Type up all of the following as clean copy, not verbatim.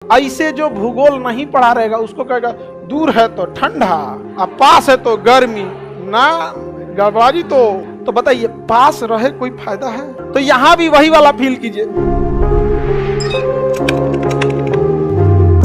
ऐसे जो भूगोल नहीं पढ़ा रहेगा उसको कहेगा दूर है तो ठंडा, अब पास है तो गर्मी, ना गड़बड़ी। तो बताइए पास रहे कोई फायदा है? तो यहां भी वही वाला फील कीजिए।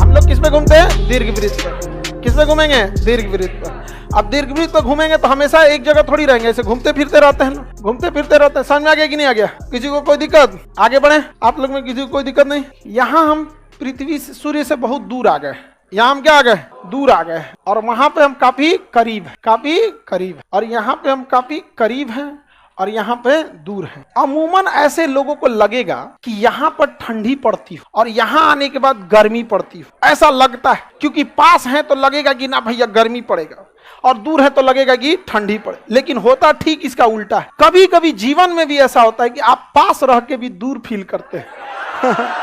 हम लोग किस पे घूमते हैं? दीर्घ वृत्त पर। किस पे घूमेंगे? दीर्घ वृत्त पर। अब दीर्घ वृत्त पर घूमेंगे तो हमेशा एक जगह थोड़ी रहेंगे, ऐसे घूमते फिरते रहते हैं, घूमते फिरते रहते हैं। समझ में आ गया कि नहीं आ गया? किसी को कोई दिक्कत? आगे बढ़े, आप लोग में किसी को कोई दिक्कत नहीं? यहाँ हम पृथ्वी से, सूर्य से बहुत दूर आ गए। यहाँ हम क्या आ गए? दूर आ गए। और वहां पे हम काफी करीब है, काफी करीब है। और यहाँ पे हम काफी करीब हैं और यहाँ पे दूर है। अमूमन ऐसे लोगों को लगेगा कि यहाँ पर ठंडी पड़ती हो और यहाँ आने के बाद गर्मी पड़ती हो, ऐसा लगता है। क्योंकि पास है तो लगेगा कि ना भैया गर्मी पड़ेगा, और दूर है तो लगेगा कि ठंडी पड़े। लेकिन होता ठीक इसका उल्टा है। कभी कभी जीवन में भी ऐसा होता है कि आप पास रह के भी दूर फील करते हैं।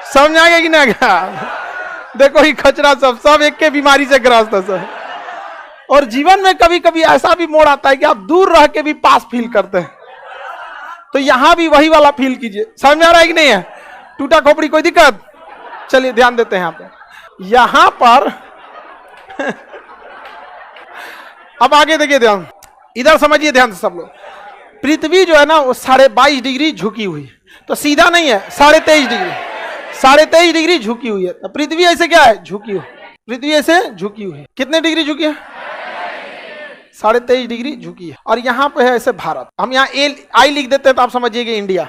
समझ आ गया कि नहीं गया? देखो ही खचरा सब एक के बीमारी से ग्रस्त है सब। और जीवन में कभी कभी ऐसा भी मोड़ आता है कि आप दूर रह के भी पास फील करते हैं। तो यहां भी वही वाला फील कीजिए। समझ में आ रहा है कि नहीं है? टूटा खोपड़ी कोई दिक्कत? चलिए ध्यान देते हैं यहाँ पे। यहां पर अब आगे देखिए, ध्यान इधर समझिए ध्यान से सब लोग। पृथ्वी जो है ना वो 22.5 डिग्री झुकी हुई है, तो सीधा नहीं है, 23.5 डिग्री, 23.5 डिग्री झुकी हुई है। तो पृथ्वी ऐसे क्या है? झुकी हुई। पृथ्वी ऐसे झुकी हुई है। कितने डिग्री झुकी है? 23.5 डिग्री झुकी है। और यहाँ पे है ऐसे भारत। हम यहाँ आई लिख देते हैं तो आप समझिएगा इंडिया।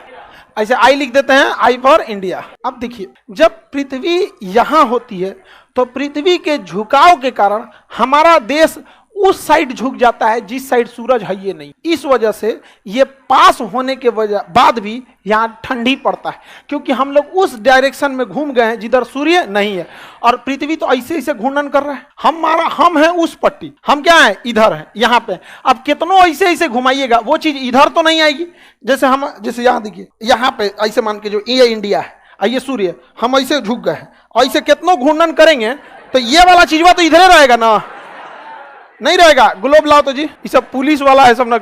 ऐसे आई लिख देते हैं, आई फॉर इंडिया। अब देखिए, जब पृथ्वी यहाँ होती है तो पृथ्वी के झुकाव के कारण हमारा देश उस साइड झुक जाता है जिस साइड सूरज है ये नहीं। इस वजह से ये पास होने के बाद भी यहाँ ठंडी पड़ता है, क्योंकि हम लोग उस डायरेक्शन में घूम गए हैं जिधर सूर्य नहीं है। और पृथ्वी तो ऐसे ऐसे घूर्णन कर रहा है। हम हैं उस पट्टी, हम क्या है? इधर है, यहाँ पे। अब कितनों ऐसे ऐसे घुमाइएगा वो चीज इधर तो नहीं आएगी। जैसे यहाँ देखिए, यहाँ पे ऐसे मान के जो ये इंडिया है, ये सूर्य, हम ऐसे झुक गए हैं, ऐसे कितनों घूर्णन करेंगे तो ये वाला चीजवा तो इधर रहेगा ना, नहीं रहेगा। ग्लोब लाओ तो जी, ये सब पुलिस वाला है सब ना,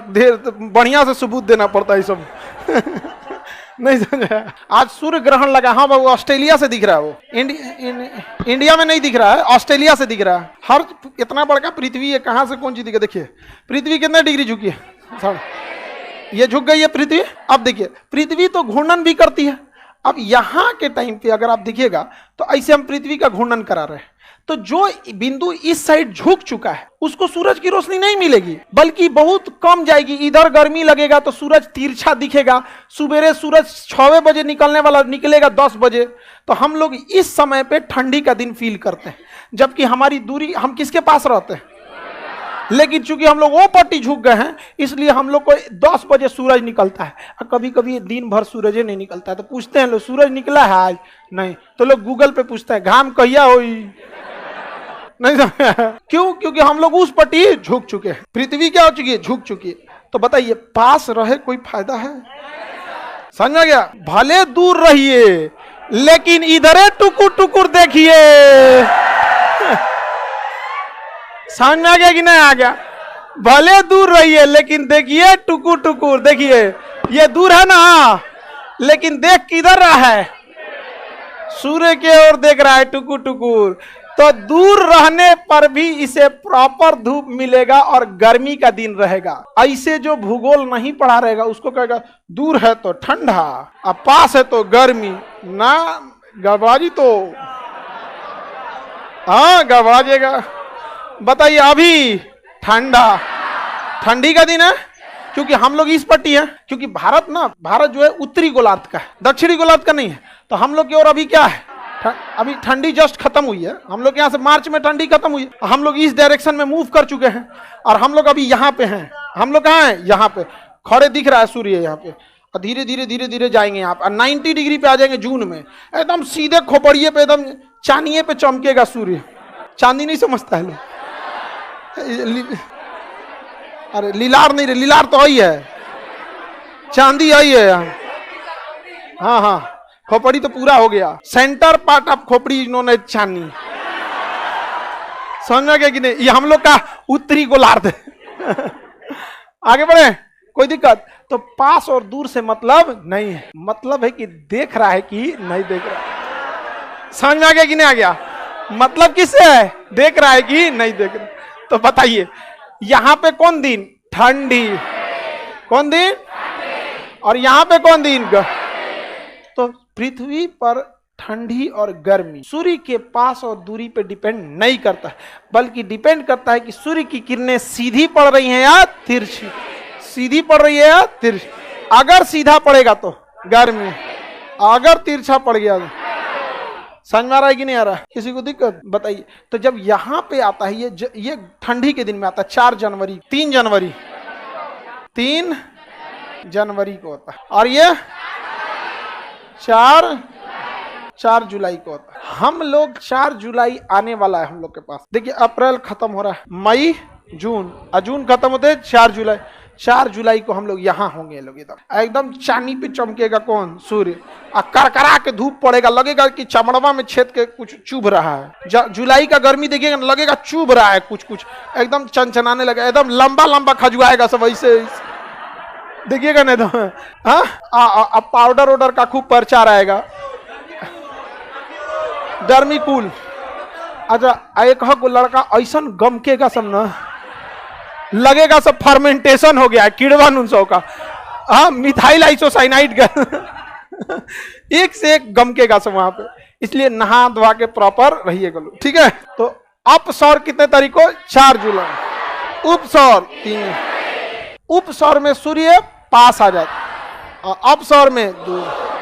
बढ़िया से सबूत देना पड़ता है ये सब। नहीं समझा? आज सूर्य ग्रहण लगा। हाँ बाबू, ऑस्ट्रेलिया से दिख रहा है वो, इंडिया में नहीं दिख रहा है, ऑस्ट्रेलिया से दिख रहा है। हर इतना बड़का पृथ्वी है, कहाँ से कौन चीज दिखे? देखिए पृथ्वी कितने डिग्री झुकी है, ये झुक गई है पृथ्वी। अब देखिए, पृथ्वी तो घूर्णन भी करती है। अब यहाँ के टाइम पे अगर आप देखिएगा तो ऐसे हम पृथ्वी का घूर्णन करा रहे हैं, तो जो बिंदु इस साइड झुक चुका है उसको सूरज की रोशनी नहीं मिलेगी, बल्कि बहुत कम जाएगी। इधर गर्मी लगेगा तो सूरज तिरछा दिखेगा। सुबेरे सूरज 6 बजे निकलने वाला निकलेगा 10 बजे। तो हम लोग इस समय पे ठंडी का दिन फील करते हैं, जबकि हमारी दूरी, हम किसके पास रहते हैं? लेकिन चूंकि हम लोग वो पट्टी झुक गए हैं, इसलिए हम लोग को 10 बजे सूरज निकलता है। और कभी कभी दिन भर सूरज नहीं निकलता है, तो पूछते हैं लोग सूरज निकला है आज? नहीं। तो लोग गूगल पे पूछते हैं घाम कहिया हुई? नहीं क्यों? क्योंकि हम लोग उस पट्टी झुक चुके हैं। पृथ्वी क्या हो चुकी है? झुक चुकी है। तो बताइए पास रहे कोई फायदा है? समझ आ गया? भले दूर रहिए लेकिन इधरे टुकुर टुकुर देखिए। समझ में आ गया कि नहीं आ गया? भले दूर रहिए लेकिन देखिए टुकुर टुकुर देखिए। ये दूर है ना, लेकिन देख किधर रहा है? सूर्य के ओर देख रहा है टुकुर टुकुर। तो दूर रहने पर भी इसे प्रॉपर धूप मिलेगा और गर्मी का दिन रहेगा। ऐसे जो भूगोल नहीं पढ़ा रहेगा उसको कहेगा दूर है तो ठंडा, अब पास है तो गर्मी, ना गड़बड़ी। तो हाँ गड़बड़ाइएगा। बताइए अभी ठंडी का दिन है क्योंकि हम लोग इस पट्टी है। क्योंकि भारत जो है उत्तरी गोलार्ध का है, दक्षिणी गोलार्ध का नहीं है। तो हम लोग की ओर अभी क्या है? अभी ठंडी जस्ट खत्म हुई है। हम लोग यहाँ से मार्च में ठंडी खत्म हुई है। हम लोग इस डायरेक्शन में मूव कर चुके हैं और हम लोग अभी यहाँ पे हैं। हम लोग कहाँ हैं? यहाँ पे खड़े दिख रहा है सूर्य यहाँ पे। और धीरे धीरे धीरे धीरे जाएंगे यहाँ पे 90 डिग्री पे आ जाएंगे जून में। एकदम सीधे खोपड़िए पे, एकदम चांदिए पे चमकेगा सूर्य। चांदी नहीं समझता है लोग? अरे लीलार नहीं रे, लीलार तो आई है, चांदी आई है। हाँ हाँ, खोपड़ी तो पूरा हो गया। सेंटर पार्ट ऑफ खोपड़ी इन्होंने चांदी। समझ में गया कि नहीं? ये हम लोग का उत्तरी गोलार्ध है। आगे बढ़े, कोई दिक्कत? तो पास और दूर से मतलब नहीं है, मतलब है कि देख रहा है कि नहीं देख रहा है। समझ में आ गया कि नहीं आ गया? मतलब किससे है? देख रहा है कि नहीं देख रहा? तो बताइए यहां पे कौन दिन? ठंडी। कौन दिन? और यहां पे कौन दिन? तो पृथ्वी पर ठंडी और गर्मी सूर्य के पास और दूरी पे डिपेंड नहीं करता है, बल्कि डिपेंड करता है कि सूर्य की किरणें सीधी पड़ रही हैं या तिरछी। सीधी पड़ रही है या तिरछी? अगर सीधा पड़ेगा तो गर्मी, अगर तिरछा पड़ गया तो समझ में आ रहा है कि नहीं आ रहा है? किसी को दिक्कत? बताइए। तो जब यहां पे आता है ये ठंडी के दिन में आता है 4 जनवरी 3 जनवरी 3 जनवरी को होता है, और ये 4 जुलाई को होता है। हम लोग 4 जुलाई आने वाला है हम लोग के पास। देखिए अप्रैल खत्म हो रहा है, मई जून, जून खत्म होते हैं 4 जुलाई। 4 जुलाई को हम लोग यहाँ होंगे। लोग एकदम चांदी पे चमकेगा कौन? सूर्य। करकरा के धूप पड़ेगा, लगेगा कि चमड़वा में छेद के कुछ चुभ रहा है। जुलाई का गर्मी देखिएगा, लगेगा चुभ रहा है कुछ कुछ, एकदम चनचनाने लगेगा, एकदम लंबा लंबा खजुआएगा सब ऐसे देखिएगा नहीं तो। हाँ पाउडर वाउडर का खूब प्रचार आएगा। गर्मी कूल। अच्छा एक को लड़का ऐसा गमकेगा सब ना, लगेगा सब फर्मेंटेशन हो गया है किड़वा नुनसो का। हाँ मिथाइल आइसोसाइनाइड का एक से एक गमकेगा सब वहां पे। इसलिए नहा धोवा के प्रॉपर रहिएगा लोग, ठीक है? तो अपसौर कितने तारीख को? 4 जुलाई। उपसौर 3। उपसौर में सूर्य पास आ जाता, अपसौर में दूर।